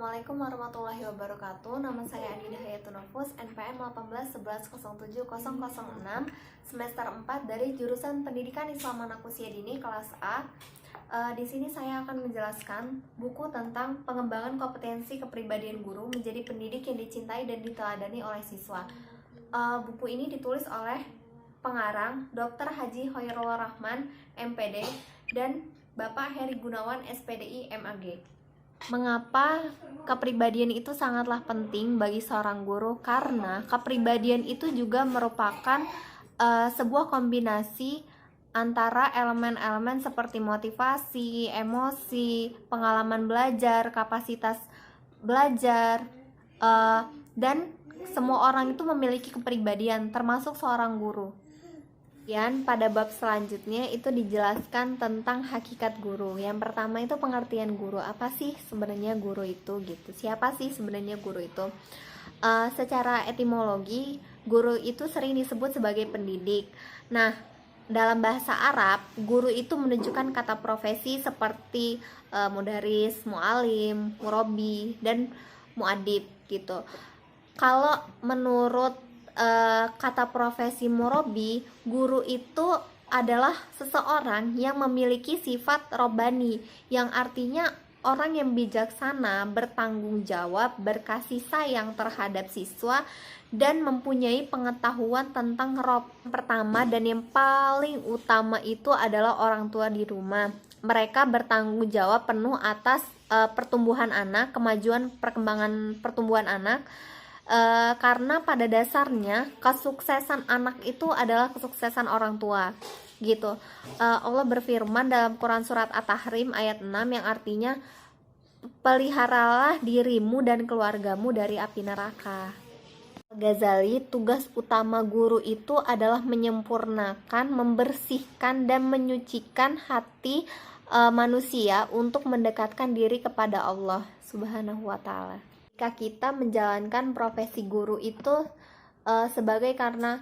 Assalamualaikum warahmatullahi wabarakatuh. Nama saya Adinda Hayatunafus, NPM 1811110006, semester 4 dari jurusan Pendidikan Islam Anak Usia Dini kelas A. Di sini saya akan menjelaskan buku tentang pengembangan kompetensi kepribadian guru menjadi pendidik yang dicintai dan diteladani oleh siswa. Buku ini ditulis oleh pengarang Dr. Haji Hoyrul Rahman, MPD, dan Bapak Heri Gunawan, SPDI, MAG. Mengapa kepribadian itu sangatlah penting bagi seorang guru? Karena kepribadian itu juga merupakan sebuah kombinasi antara elemen-elemen seperti motivasi, emosi, pengalaman belajar, kapasitas belajar, dan semua orang itu memiliki kepribadian, termasuk seorang guru. Dan pada bab selanjutnya itu dijelaskan tentang hakikat guru. Yang pertama itu pengertian guru. Apa sih sebenarnya guru itu gitu? Siapa sih sebenarnya guru itu? Secara etimologi, guru itu sering disebut sebagai pendidik. Nah, dalam bahasa Arab, guru itu menunjukkan kata profesi seperti mudaris, mualim, murabi, dan muadib gitu. Kalau menurut kata profesi murabi, guru itu adalah seseorang yang memiliki sifat robani, yang artinya orang yang bijaksana, bertanggung jawab, berkasih sayang terhadap siswa, dan mempunyai pengetahuan tentang rob. Pertama dan yang paling utama itu adalah orang tua di rumah. Mereka bertanggung jawab penuh atas pertumbuhan anak, kemajuan perkembangan pertumbuhan anak. Karena pada dasarnya kesuksesan anak itu adalah kesuksesan orang tua gitu. Allah berfirman dalam Quran surat At-Tahrim ayat 6 yang artinya peliharalah dirimu dan keluargamu dari api neraka. Ghazali, tugas utama guru itu adalah menyempurnakan, membersihkan dan menyucikan hati manusia untuk mendekatkan diri kepada Allah Subhanahu wa taala. Jika kita menjalankan profesi guru itu sebagai karena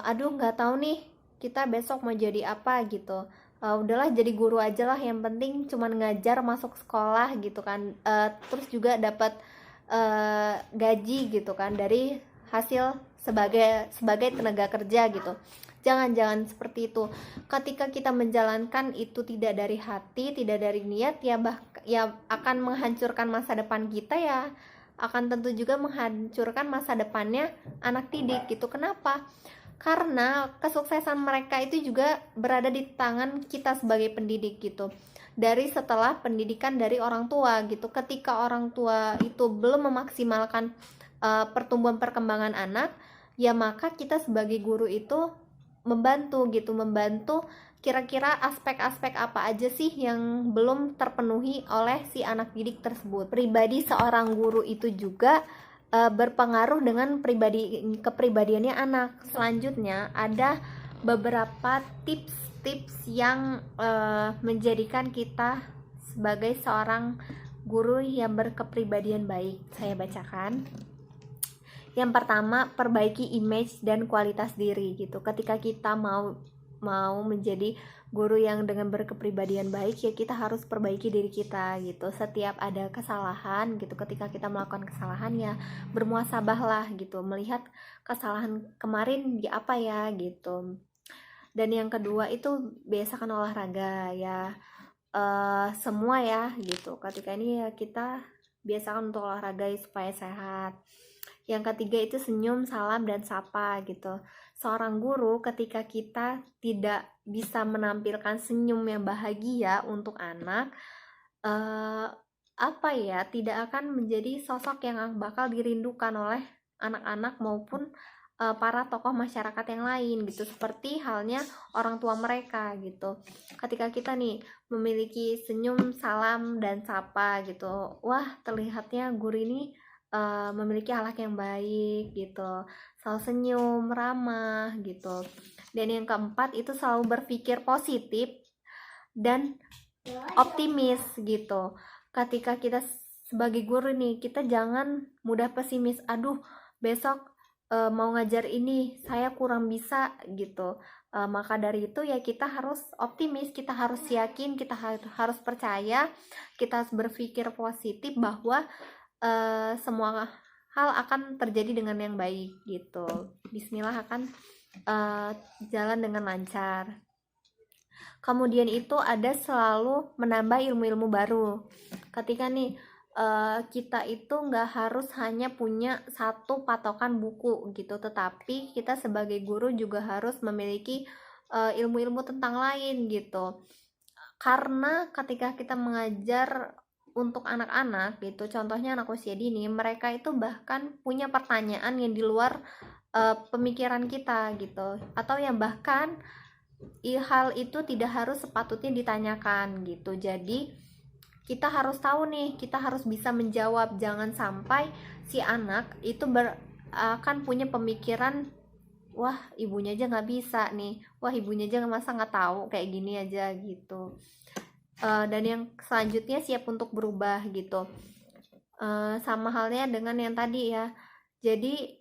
aduh nggak tahu nih kita besok mau jadi apa gitu, udahlah jadi guru aja lah, yang penting cuman ngajar, masuk sekolah gitu kan, terus juga dapat gaji gitu kan dari hasil sebagai tenaga kerja gitu. Jangan seperti itu. Ketika kita menjalankan itu tidak dari hati, tidak dari niat, ya akan menghancurkan masa depan kita, ya akan tentu juga menghancurkan masa depannya anak didik gitu. Kenapa? Karena kesuksesan mereka itu juga berada di tangan kita sebagai pendidik gitu. Dari setelah pendidikan dari orang tua gitu. Ketika orang tua itu belum memaksimalkan pertumbuhan perkembangan anak, ya maka kita sebagai guru itu membantu kira-kira aspek-aspek apa aja sih yang belum terpenuhi oleh si anak didik tersebut. Pribadi seorang guru itu juga berpengaruh dengan kepribadiannya anak. Selanjutnya ada beberapa tips-tips yang menjadikan kita sebagai seorang guru yang berkepribadian baik. Saya bacakan. Yang pertama, perbaiki image dan kualitas diri gitu. Ketika kita mau menjadi guru yang dengan berkepribadian baik, ya kita harus perbaiki diri kita gitu. Setiap ada kesalahan gitu, ketika kita melakukan kesalahan ya bermuasabahlah gitu, melihat kesalahan kemarin di apa ya gitu. Dan yang kedua itu biasakan olahraga ya, semua ya gitu. Ketika ini ya kita biasakan untuk olahraga supaya sehat. Yang ketiga itu senyum, salam, dan sapa gitu. Seorang guru ketika kita tidak bisa menampilkan senyum yang bahagia untuk anak, tidak akan menjadi sosok yang bakal dirindukan oleh anak-anak maupun para tokoh masyarakat yang lain gitu. Seperti halnya orang tua mereka gitu. Ketika kita nih memiliki senyum, salam, dan sapa gitu, wah terlihatnya guru ini memiliki akhlak yang baik gitu, selalu senyum, ramah gitu. Dan yang keempat itu selalu berpikir positif dan optimis gitu. Ketika kita sebagai guru nih, kita jangan mudah pesimis. Aduh, besok mau ngajar ini saya kurang bisa gitu. Maka dari itu ya kita harus optimis, kita harus yakin, kita harus percaya, kita harus berpikir positif bahwa semua hal akan terjadi dengan yang baik gitu. Bismillah akan jalan dengan lancar. Kemudian itu ada selalu menambah ilmu-ilmu baru. Ketika nih kita itu nggak harus hanya punya satu patokan buku gitu, tetapi kita sebagai guru juga harus memiliki ilmu-ilmu tentang lain gitu. Karena ketika kita mengajar untuk anak-anak gitu, contohnya anak usia dini, mereka itu bahkan punya pertanyaan yang di luar pemikiran kita gitu, atau yang bahkan hal itu tidak harus sepatutnya ditanyakan gitu. Jadi kita harus tahu nih, kita harus bisa menjawab. Jangan sampai si anak itu akan punya pemikiran, wah ibunya aja nggak bisa nih, wah ibunya aja masa nggak tahu kayak gini aja gitu. Dan yang selanjutnya siap untuk berubah gitu. Sama halnya dengan yang tadi ya. Jadi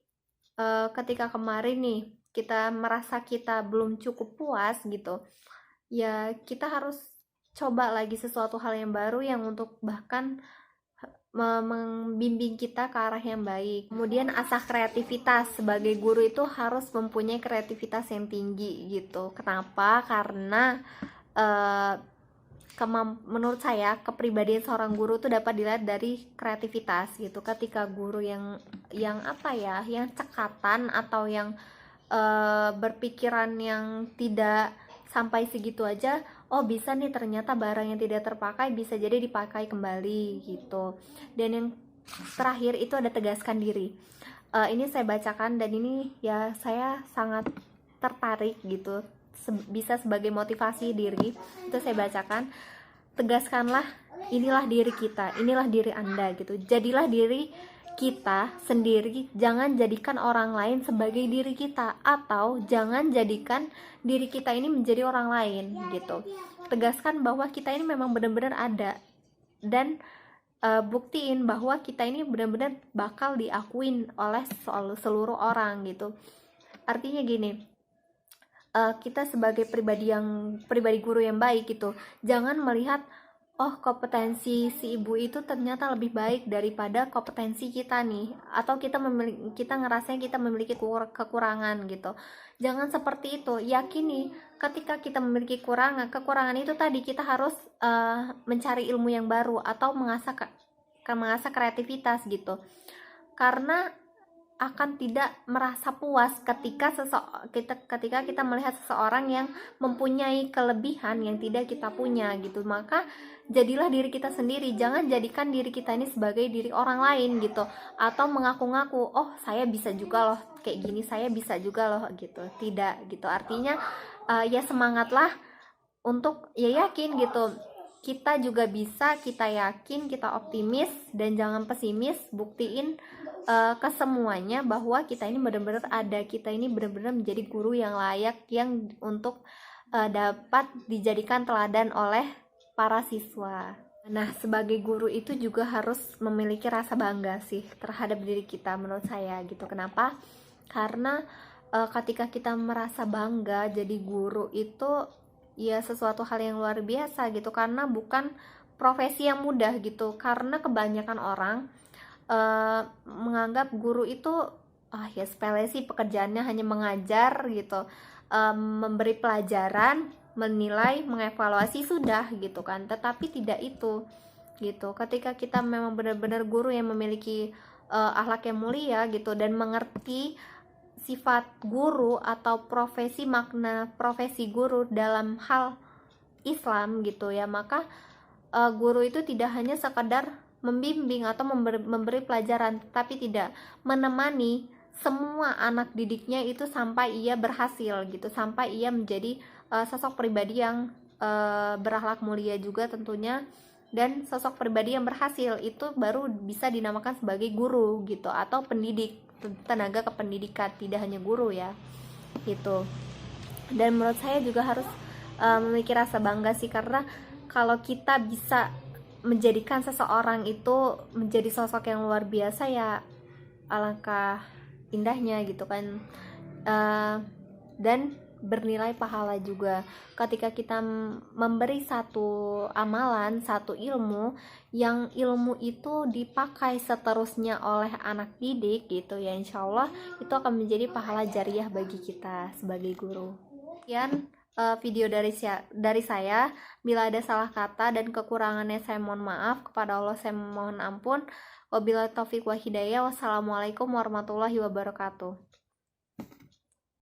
ketika kemarin nih kita merasa kita belum cukup puas gitu, ya kita harus coba lagi sesuatu hal yang baru yang untuk bahkan membimbing kita ke arah yang baik. Kemudian asah kreativitas. Sebagai guru itu harus mempunyai kreativitas yang tinggi gitu. Kenapa? Karena menurut saya kepribadian seorang guru itu dapat dilihat dari kreativitas gitu. Ketika guru yang yang cekatan atau yang berpikiran yang tidak sampai segitu aja, oh bisa nih ternyata barang yang tidak terpakai bisa jadi dipakai kembali gitu. Dan yang terakhir itu ada tegaskan diri. Ini saya bacakan dan ini ya saya sangat tertarik gitu, bisa sebagai motivasi diri. Itu saya bacakan, tegaskanlah, inilah diri kita, inilah diri Anda gitu. Jadilah diri kita sendiri, jangan jadikan orang lain sebagai diri kita, atau jangan jadikan diri kita ini menjadi orang lain gitu. Tegaskan bahwa kita ini memang benar-benar ada, dan buktiin bahwa kita ini benar-benar bakal diakuin oleh seluruh orang gitu. Artinya gini, kita sebagai pribadi guru yang baik gitu, jangan melihat oh kompetensi si ibu itu ternyata lebih baik daripada kompetensi kita nih, atau kita ngerasanya kita memiliki kekurangan gitu. Jangan seperti itu. Yakini ketika kita memiliki kekurangan itu tadi kita harus mencari ilmu yang baru atau mengasah kreativitas gitu. Karena akan tidak merasa puas ketika kita melihat seseorang yang mempunyai kelebihan yang tidak kita punya gitu. Maka jadilah diri kita sendiri, jangan jadikan diri kita ini sebagai diri orang lain gitu, atau mengaku-ngaku oh saya bisa juga loh kayak gini, saya bisa juga loh gitu. Tidak gitu. Artinya ya semangatlah untuk ya yakin gitu, kita juga bisa, kita yakin, kita optimis, dan jangan pesimis. Buktiin ke semuanya bahwa kita ini benar-benar ada, kita ini benar-benar menjadi guru yang layak, yang untuk dapat dijadikan teladan oleh para siswa. Nah, sebagai guru itu juga harus memiliki rasa bangga sih terhadap diri kita menurut saya gitu. Kenapa? Karena ketika kita merasa bangga jadi guru itu ya sesuatu hal yang luar biasa gitu, karena bukan profesi yang mudah gitu. Karena kebanyakan orang menganggap guru itu ya sepele sih, pekerjaannya hanya mengajar gitu, memberi pelajaran, menilai, mengevaluasi, sudah gitu kan. Tetapi tidak itu gitu. Ketika kita memang benar-benar guru yang memiliki akhlak yang mulia gitu, dan mengerti sifat guru atau makna profesi guru dalam hal Islam gitu ya, maka guru itu tidak hanya sekadar membimbing atau memberi pelajaran, tapi tidak menemani semua anak didiknya itu sampai ia berhasil gitu, sampai ia menjadi sosok pribadi yang berakhlak mulia juga tentunya. Dan sosok pribadi yang berhasil itu baru bisa dinamakan sebagai guru gitu, atau pendidik, tenaga kependidikan, tidak hanya guru ya gitu. Dan menurut saya juga harus memiliki rasa bangga sih, karena kalau kita bisa menjadikan seseorang itu menjadi sosok yang luar biasa, ya alangkah indahnya gitu kan. Dan bernilai pahala juga. Ketika kita memberi satu amalan, satu ilmu, yang ilmu itu dipakai seterusnya oleh anak didik gitu ya, insya Allah itu akan menjadi pahala jariah bagi kita sebagai guru. Sekian video dari saya. Bila ada salah kata dan kekurangannya saya mohon maaf, kepada Allah saya mohon ampun. Wabillahi taufiq wa hidayah. Wassalamualaikum warahmatullahi wabarakatuh.